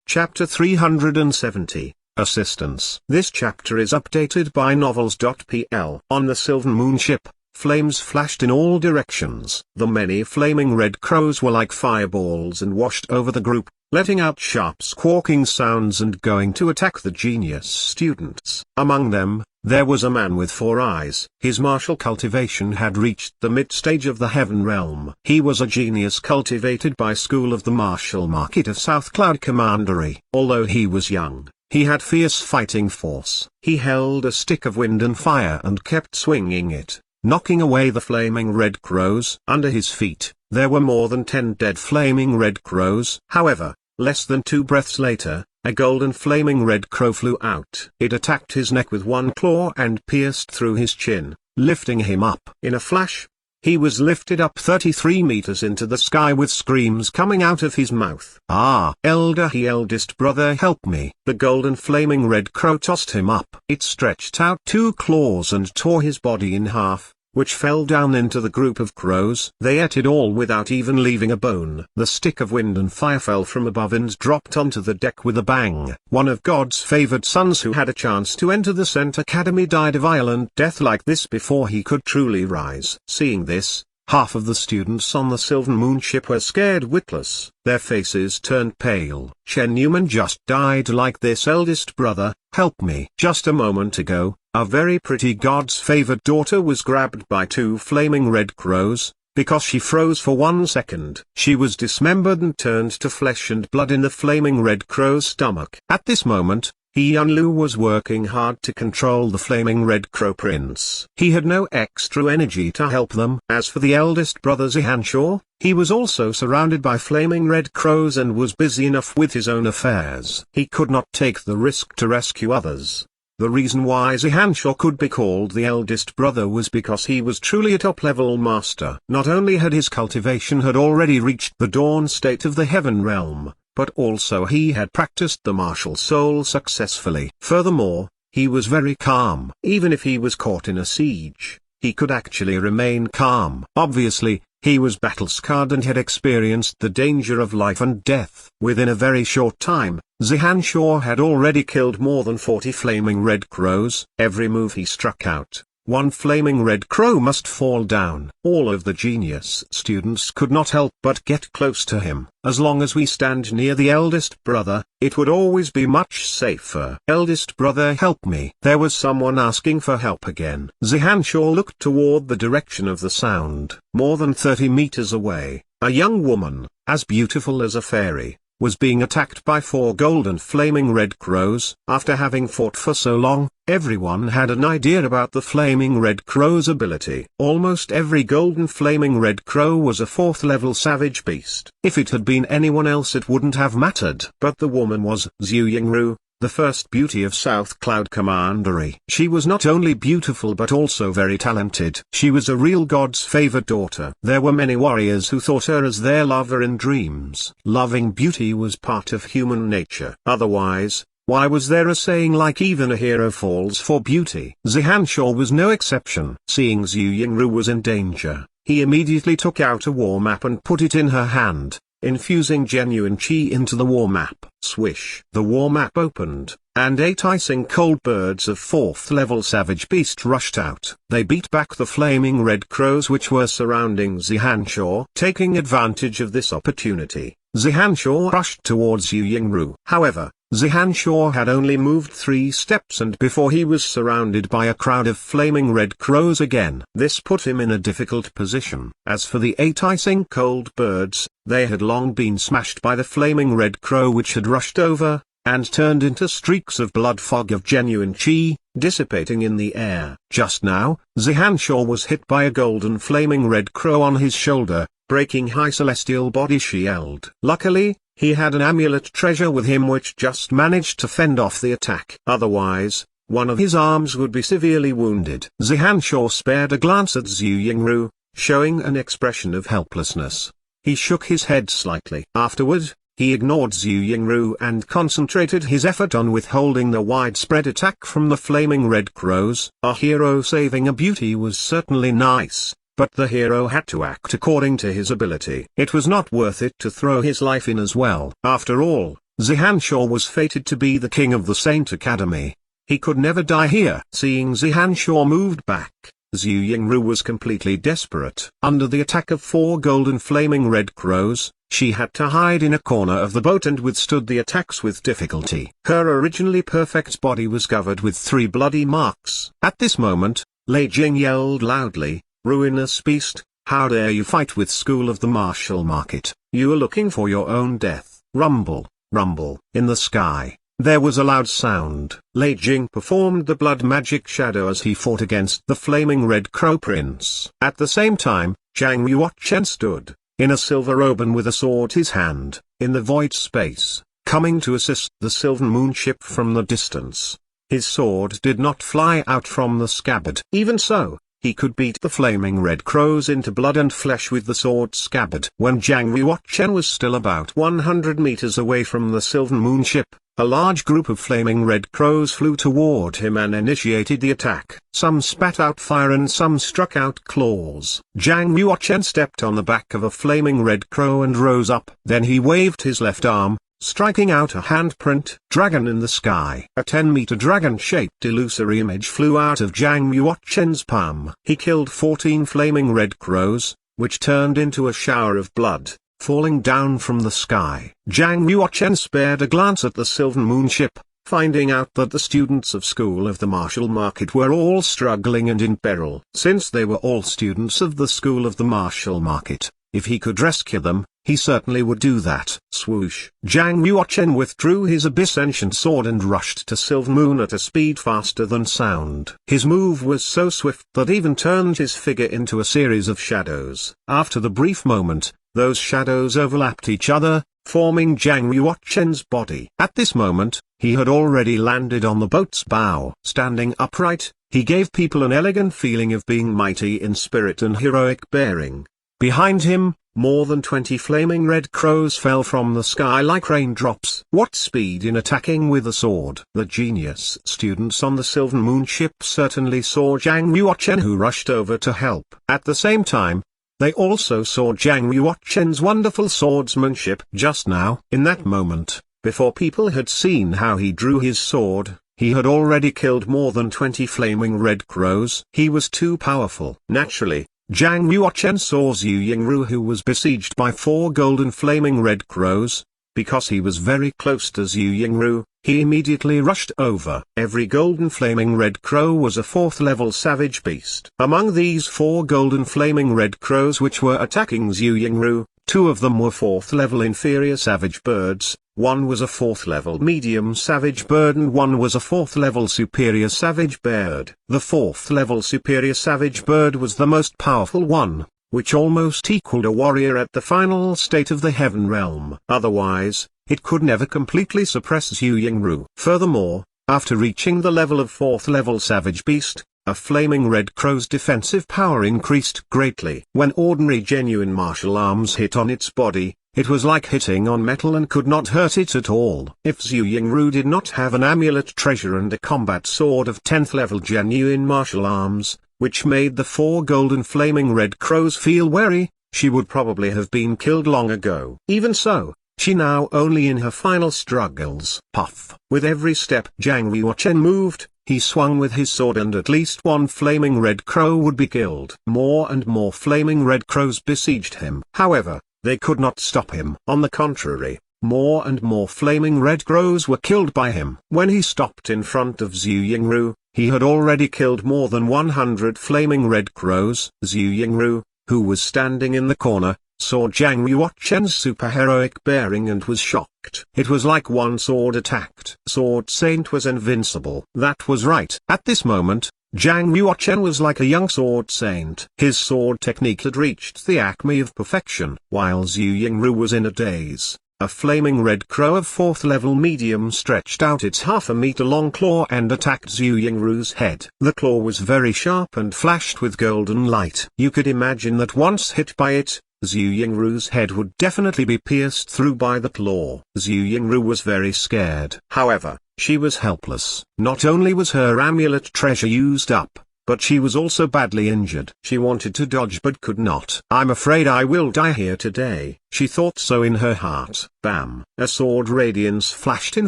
Chapter 370, Assistance. This chapter is updated by novels.pl. On the Sylvan Moon ship, flames flashed in all directions. The many flaming red crows were like fireballs and washed over the group, letting out sharp squawking sounds and going to attack the genius students. Among them, there was a man with 4 eyes. His martial cultivation had reached the mid-stage of the heaven realm. He was a genius cultivated by school of the martial market of South Cloud Commandery. Although he was young, he had fierce fighting force. He held a stick of wind and fire and kept swinging it, knocking away the flaming red crows. Under his feet, there were more than 10 dead flaming red crows. However, less than 2 breaths later, a golden flaming red crow flew out. It attacked his neck with one claw and pierced through his chin, lifting him up. In a flash, he was lifted up 33 meters into the sky with screams coming out of his mouth. "Ah, eldest brother, help me." The golden flaming red crow tossed him up. It stretched out 2 claws and tore his body in half, which fell down into the group of crows. They ate it all without even leaving a bone. The stick of wind and fire fell from above and dropped onto the deck with a bang. One of God's favored sons who had a chance to enter the Cent Academy died a violent death like this before he could truly rise. Seeing this, half of the students on the Sylvan Moon ship were scared witless. Their faces turned pale. "Chen Newman just died like this, eldest brother, help me." Just a moment ago, a very pretty God's favored daughter was grabbed by 2 flaming red crows. Because she froze for 1 second, she was dismembered and turned to flesh and blood in the flaming red crow's stomach. At this moment, Yanlu was working hard to control the flaming red crow prince. He had no extra energy to help them. As for the eldest brother Zihanshaw, he was also surrounded by flaming red crows and was busy enough with his own affairs. He could not take the risk to rescue others. The reason why Zihanshaw could be called the eldest brother was because he was truly a top-level master. Not only had his cultivation had already reached the dawn state of the heaven realm, but also he had practiced the martial soul successfully. Furthermore, he was very calm. Even if he was caught in a siege, he could actually remain calm. Obviously, he was battle-scarred and had experienced the danger of life and death. Within a very short time, Zihanshaw had already killed more than 40 flaming red crows. Every move he struck out, 1 flaming red crow must fall down. All of the genius students could not help but get close to him. "As long as we stand near the eldest brother, it would always be much safer." "Eldest brother, help me." There was someone asking for help again. Zihanshaw looked toward the direction of the sound. More than 30 meters away, a young woman, as beautiful as a fairy, was being attacked by 4 golden flaming red crows. After having fought for so long, everyone had an idea about the flaming red crow's ability. Almost every golden flaming red crow was a 4th level savage beast. If it had been anyone else it wouldn't have mattered. But the woman was Zhu Yingru, the first beauty of South Cloud Commandery. She was not only beautiful but also very talented. She was a real God's favored daughter. There were many warriors who thought her as their lover in dreams. Loving beauty was part of human nature. Otherwise, why was there a saying like even a hero falls for beauty? Zihanshaw was no exception. Seeing Zhu Yingru was in danger, he immediately took out a war map and put it in her hand, infusing genuine chi into the war map. Swish! The war map opened, and 8 icing cold birds of 4th level savage beast rushed out. They beat back the flaming red crows which were surrounding Zihanshaw. Taking advantage of this opportunity, Zihanshaw rushed towards Zhu Yingru. However, Zihanshaw had only moved 3 steps and before he was surrounded by a crowd of flaming red crows again. This put him in a difficult position. As for the 8 icing cold birds, they had long been smashed by the flaming red crow which had rushed over, and turned into streaks of blood fog of genuine chi, dissipating in the air. Just now, Zihanshaw was hit by a golden flaming red crow on his shoulder, breaking high celestial body shield. Luckily, he had an amulet treasure with him which just managed to fend off the attack. Otherwise, one of his arms would be severely wounded. Zihanshaw spared a glance at Zhu Yingru, showing an expression of helplessness. He shook his head slightly. Afterward, he ignored Zhu Yingru and concentrated his effort on withholding the widespread attack from the flaming red crows. A hero saving a beauty was certainly nice, but the hero had to act according to his ability. It was not worth it to throw his life in as well. After all, Zihanshaw was fated to be the king of the Saint Academy. He could never die here. Seeing Zihanshaw moved back, Zhu Yingru was completely desperate. Under the attack of 4 golden flaming red crows, she had to hide in a corner of the boat and withstood the attacks with difficulty. Her originally perfect body was covered with 3 bloody marks. At this moment, Lei Jing yelled loudly, "Ruinous beast, how dare you fight with School of the Martial Market? You are looking for your own death." Rumble, rumble. In the sky, there was a loud sound. Lei Jing performed the blood magic shadow as he fought against the flaming red crow prince. At the same time, Zhang Yuochen stood, in a silver robe and with a sword in his hand, in the void space, coming to assist the Sylvan Moon ship from the distance. His sword did not fly out from the scabbard. Even so, he could beat the flaming red crows into blood and flesh with the sword scabbard. When Zhang Yuochen was still about 100 meters away from the Sylvan Moon ship, a large group of flaming red crows flew toward him and initiated the attack. Some spat out fire and some struck out claws. Zhang Yuochen stepped on the back of a flaming red crow and rose up. Then he waved his left arm, striking out a handprint dragon in the sky. A 10-meter dragon-shaped illusory image flew out of Zhang Yuochen's palm. He killed 14 flaming red crows, which turned into a shower of blood, falling down from the sky. Zhang Yuochen spared a glance at the Sylvan Moon ship, finding out that the students of School of the Martial Market were all struggling and in peril. Since they were all students of the School of the Martial Market, if he could rescue them, he certainly would do that. Swoosh! Zhang Yuochen withdrew his Abyss Ancient sword and rushed to Sylvan Moon at a speed faster than sound. His move was so swift that even turned his figure into a series of shadows. After the brief moment, those shadows overlapped each other, forming Zhang Yuochen's body. At this moment, he had already landed on the boat's bow. Standing upright, he gave people an elegant feeling of being mighty in spirit and heroic bearing. Behind him, more than 20 flaming red crows fell from the sky like raindrops. What speed in attacking with a sword! The genius students on the Sylvan Moon ship certainly saw Zhang Yuochen, who rushed over to help. At the same time, they also saw Zhang Yuochen's wonderful swordsmanship. Just now, in that moment, before people had seen how he drew his sword, he had already killed more than 20 flaming red crows. He was too powerful. Naturally, Zhang Yuochen saw Zhu Yingru, who was besieged by 4 golden flaming red crows. Because he was very close to Zhu Yingru, he immediately rushed over. Every golden flaming red crow was a 4th level savage beast. Among these 4 golden flaming red crows which were attacking Zhu Yingru, 2 of them were 4th level inferior savage birds, 1 was a 4th level medium savage bird and 1 was a 4th level superior savage bird. The 4th level superior savage bird was the most powerful one, which almost equaled a warrior at the final state of the Heaven Realm. Otherwise, it could never completely suppress Zhu Yingru. Furthermore, after reaching the level of 4th level savage beast, a flaming red crow's defensive power increased greatly. When ordinary genuine martial arms hit on its body, it was like hitting on metal and could not hurt it at all. If Zhu Yingru did not have an amulet treasure and a combat sword of 10th level genuine martial arms, which made the 4 golden flaming red crows feel wary, she would probably have been killed long ago. Even so, she now only in her final struggles. Puff! With every step Zhang Yuochen moved, he swung with his sword and at least 1 flaming red crow would be killed. More and more flaming red crows besieged him. However, they could not stop him. On the contrary, more and more flaming red crows were killed by him. When he stopped in front of Zhu Yingru, he had already killed more than 100 flaming red crows. Zhu Yingru, who was standing in the corner, saw Zhang Yuochen's superheroic bearing and was shocked. It was like one sword attacked. Sword Saint was invincible. That was right. At this moment, Zhang Yuochen was like a young Sword Saint. His sword technique had reached the acme of perfection. While Zhu Yingru was in a daze, a flaming red crow of 4th level medium stretched out its half-a-meter-long claw and attacked Zhu Yingru's head. The claw was very sharp and flashed with golden light. You could imagine that once hit by it, Zhu Yingru's head would definitely be pierced through by the claw. Zhu Yingru was very scared. However, she was helpless. Not only was her amulet treasure used up, but she was also badly injured. She wanted to dodge but could not. "I'm afraid I will die here today," she thought so in her heart. Bam! A sword radiance flashed in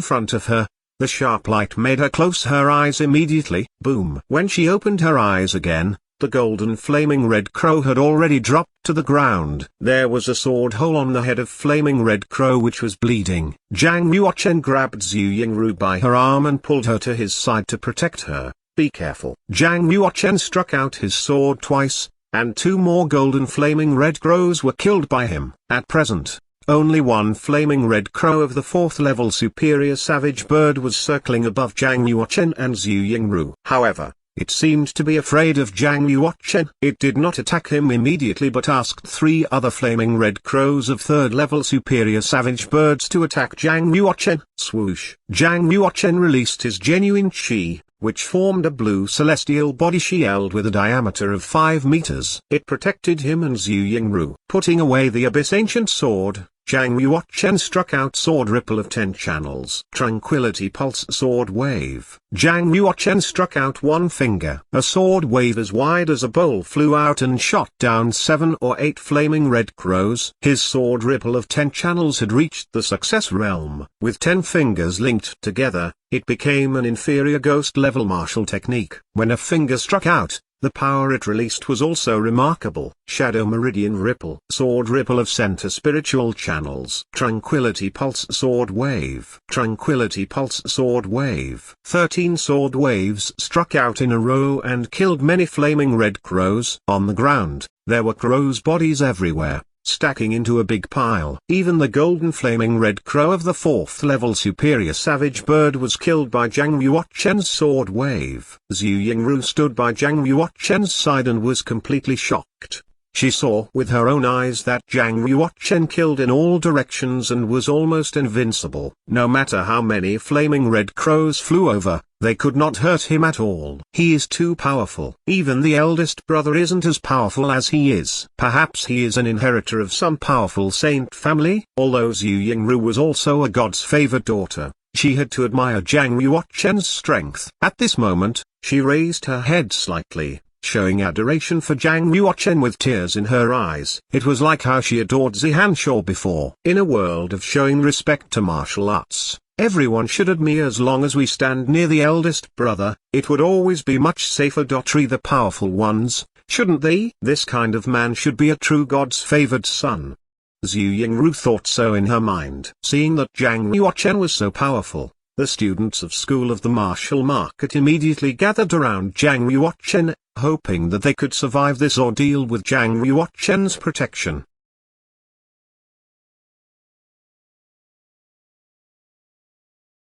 front of her. The sharp light made her close her eyes immediately. Boom! When she opened her eyes again, the golden flaming red crow had already dropped to the ground. There was a sword hole on the head of flaming red crow which was bleeding. Zhang Yuochen grabbed Zhu Yingru by her arm and pulled her to his side to protect her. "Be careful." Zhang Yuochen struck out his sword twice, and 2 more golden flaming red crows were killed by him. At present, only one flaming red crow of the 4th level superior savage bird was circling above Zhang Yuochen and Zhu Yingru. However, it seemed to be afraid of Zhang Yuochen. It did not attack him immediately but asked 3 other flaming red crows of 3rd level superior savage birds to attack Zhang Yuochen. Swoosh! Zhang Yuochen released his genuine chi, which formed a blue celestial body shield with a diameter of 5 meters. It protected him and Zhu Yingru. Putting away the abyss ancient sword, Zhang Yuochen struck out sword ripple of 10 channels. Tranquility pulse sword wave. Zhang Yuochen struck out one finger. A sword wave as wide as a bowl flew out and shot down 7 or 8 flaming red crows. His sword ripple of 10 channels had reached the success realm. With 10 fingers linked together, it became an inferior ghost level martial technique. When a finger struck out, the power it released was also remarkable. Shadow Meridian Ripple. Sword Ripple of Center Spiritual Channels. Tranquility Pulse Sword Wave. Tranquility Pulse Sword Wave. 13 sword waves struck out in a row and killed many flaming red crows. On the ground, there were crows' bodies everywhere, stacking into a big pile. Even the golden flaming red crow of the 4th level superior savage bird was killed by Zhang Yuochen's sword wave. Zhu Yingru stood by Zhang Yuochen's side and was completely shocked. She saw with her own eyes that Zhang Yuochen killed in all directions and was almost invincible. No matter how many flaming red crows flew over, they could not hurt him at all. He is too powerful. Even the eldest brother isn't as powerful as he is. Perhaps he is an inheritor of some powerful saint family. Although Zhu Yingru was also a god's favored daughter, she had to admire Zhang Yuochen's strength. At this moment, she raised her head slightly, showing adoration for Zhang Yuochen with tears in her eyes. It was like how she adored Zihan Shaw before. In a world of showing respect to martial arts, everyone should admire. As long as we stand near the eldest brother, it would always be much safer. Tree the powerful ones, shouldn't they? This kind of man should be a true god's favored son. Zhu Yingru thought so in her mind. Seeing that Zhang Yuochen was so powerful, the students of School of the Martial Market immediately gathered around Zhang Yuochen, hoping that they could survive this ordeal with Zhang Yuochen's protection.